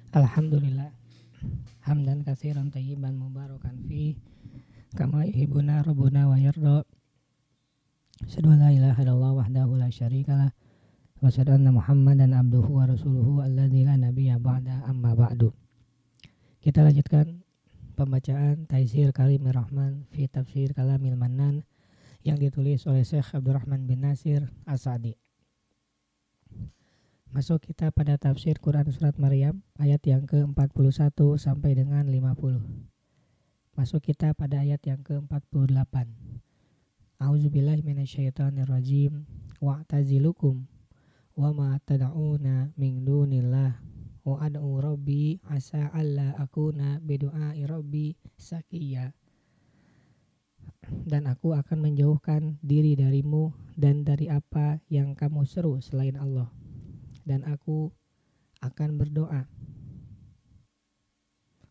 Alhamdulillah hamdan katsiran thayyiban mubarakan fi kama yuhibbuna rabbuna wa yarda. Asyhadu an la ilaha illallah wahdahu la syarikalah wa asyhadu anna Muhammadan abduhu wa rasuluhu alladzi la nabiyya ba'da amma ba'du. Kita lanjutkan pembacaan Taisir Karimir Rahman fi Tafsir Kalamil Mannan yang ditulis oleh Syekh Abdurrahman bin Nasir As-Sa'di. Masuk kita pada tafsir Quran Surat Maryam ayat yang ke-41 sampai dengan 50. Masuk kita pada ayat yang ke-48. A'udzubillahi minasyaitonirrajim. Wa'tazilukum wa ma tad'una min dunillah wa ad'u rabbi asa alla akuna bidu'ai rabbi sakiyya. Dan aku akan menjauhkan diri darimu dan dari apa yang kamu seru selain Allah. Dan aku akan berdoa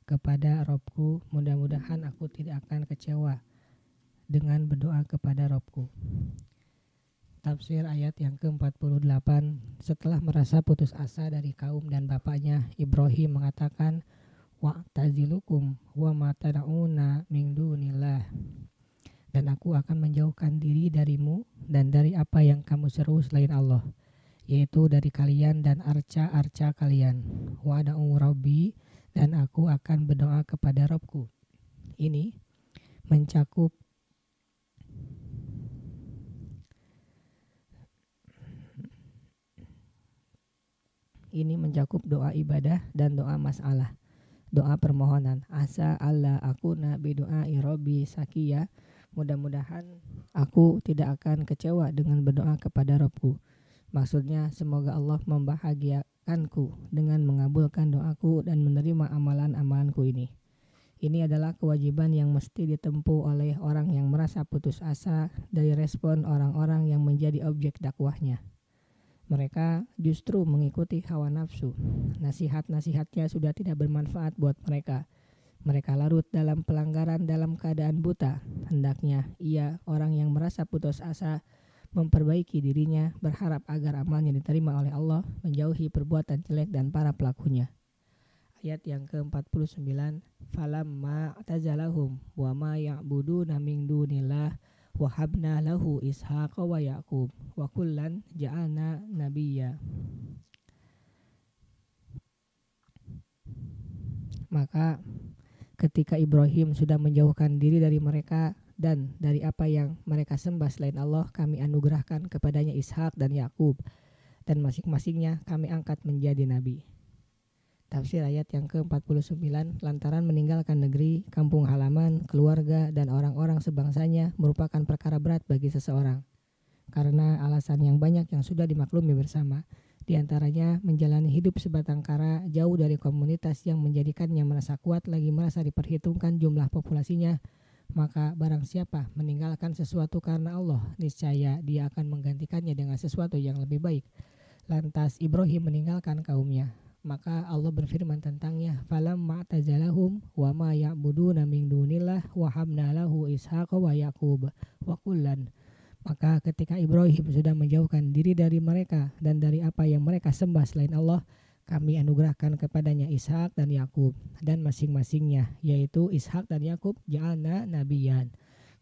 kepada Robku, mudah-mudahan aku tidak akan kecewa dengan berdoa kepada Robku. Tafsir ayat yang ke-48. Setelah merasa putus asa dari kaum dan bapaknya, Ibrahim mengatakan, Wa'tazilukum wa ma tad'una min dunillah. Dan aku akan menjauhkan diri darimu dan dari apa yang kamu seru selain Allah, yaitu dari kalian dan arca-arca kalian. Wada'u rabbi, dan aku akan berdoa kepada Rabbku. Ini mencakup doa ibadah dan doa masalah, doa permohonan. Asa alla akuna bidu'ai rabbi sakiyya, mudah-mudahan aku tidak akan kecewa dengan berdoa kepada Rabbku. Maksudnya, semoga Allah membahagiakanku dengan mengabulkan doaku dan menerima amalan-amalanku ini. Ini adalah kewajiban yang mesti ditempuh oleh orang yang merasa putus asa dari respon orang-orang yang menjadi objek dakwahnya. Mereka justru mengikuti hawa nafsu. Nasihat-nasihatnya sudah tidak bermanfaat buat mereka. Mereka larut dalam pelanggaran dalam keadaan buta. Hendaknya ia, orang yang merasa putus asa, memperbaiki dirinya, berharap agar amalnya diterima oleh Allah, menjauhi perbuatan jelek dan para pelakunya. Ayat yang ke-49. Falamma tazalahum wa ma ya'buduna min dunillah wa habna lahu ishaqa wa yaqub wa kullan ja'alna nabiyya. Maka ketika Ibrahim sudah menjauhkan diri dari mereka dan dari apa yang mereka sembah selain Allah, kami anugerahkan kepadanya Ishak dan Yakub, dan masing-masingnya kami angkat menjadi nabi. Tafsir ayat yang ke-49. Lantaran meninggalkan negeri, kampung halaman, keluarga, dan orang-orang sebangsanya merupakan perkara berat bagi seseorang, karena alasan yang banyak yang sudah dimaklumi bersama. Di antaranya menjalani hidup sebatang kara jauh dari komunitas yang menjadikannya merasa kuat, lagi merasa diperhitungkan jumlah populasinya. Maka barang siapa meninggalkan sesuatu karena Allah, niscaya dia akan menggantikannya dengan sesuatu yang lebih baik. Lantas Ibrahim meninggalkan kaumnya, maka Allah berfirman tentangnya, falamma tazalahum wa ma ya'buduna min dunillah wa habna lahu ishaqa wa yaqub wa kullan. Maka ketika Ibrahim sudah menjauhkan diri dari mereka dan dari apa yang mereka sembah selain Allah, kami anugerahkan kepadanya Ishak dan Yakub, dan masing-masingnya, yaitu Ishak dan Yakub, ja'alna nabiyan,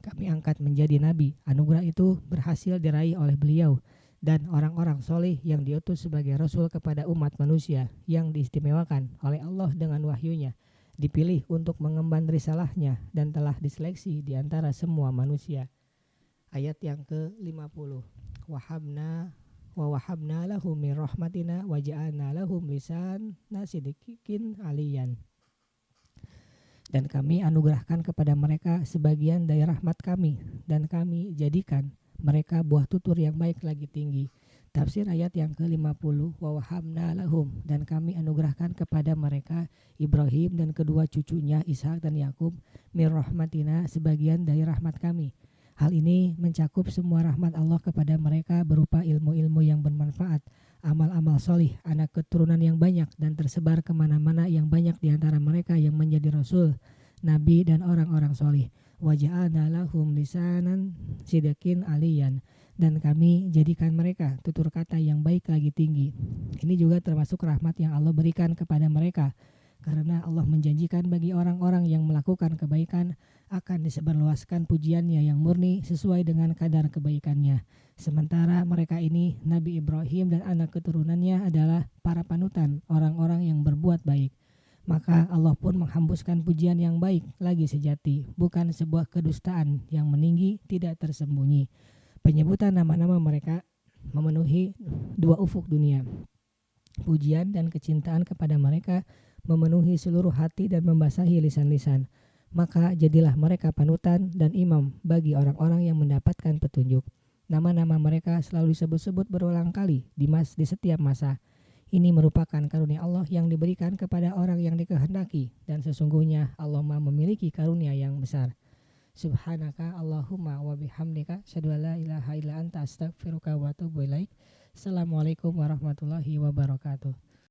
kami angkat menjadi nabi. Anugerah itu berhasil diraih oleh beliau dan orang-orang soleh yang diutus sebagai rasul kepada umat manusia, yang diistimewakan oleh Allah dengan wahyunya, dipilih untuk mengemban risalahnya, dan telah diseleksi di antara semua manusia. Ayat yang ke-50. Wahabna lahum min rahmatina wa ja'alna lahum lisana sidqin aliyan. Dan kami anugerahkan kepada mereka sebagian dari rahmat kami, dan kami jadikan mereka buah tutur yang baik lagi tinggi. Tafsir ayat yang ke-50. Wa wahabna lahum, dan kami anugerahkan kepada mereka, Ibrahim dan kedua cucunya Ishak dan Yakub, min rahmatina, sebagian dari rahmat kami. Hal ini mencakup semua rahmat Allah kepada mereka berupa ilmu-ilmu yang bermanfaat, amal-amal solih, anak keturunan yang banyak, dan tersebar kemana-mana yang banyak di antara mereka yang menjadi rasul, nabi, dan orang-orang solih. Wa ja'alna lahum lisanan sidqin aliyan, dan kami jadikan mereka tutur kata yang baik lagi tinggi. Ini juga termasuk rahmat yang Allah berikan kepada mereka, karena Allah menjanjikan bagi orang-orang yang melakukan kebaikan akan disebarluaskan pujiannya yang murni sesuai dengan kadar kebaikannya. Sementara mereka ini, Nabi Ibrahim dan anak keturunannya adalah para panutan, orang-orang yang berbuat baik. Maka Allah pun menghembuskan pujian yang baik lagi sejati, bukan sebuah kedustaan yang meninggi tidak tersembunyi. Penyebutan nama-nama mereka memenuhi dua ufuk dunia. Pujian dan kecintaan kepada mereka memenuhi seluruh hati dan membasahi lisan-lisan. Maka jadilah mereka panutan dan imam bagi orang-orang yang mendapatkan petunjuk. Nama-nama mereka selalu disebut-sebut berulang kali di setiap masa. Ini merupakan karunia Allah yang diberikan kepada orang yang dikehendaki, dan sesungguhnya Allah Maha memiliki karunia yang besar. Subhanaka Allahumma wa bihamdika asyhadu an la ilaha illa anta astaghfiruka wa atubu ilaik. Assalamualaikum warahmatullahi wabarakatuh.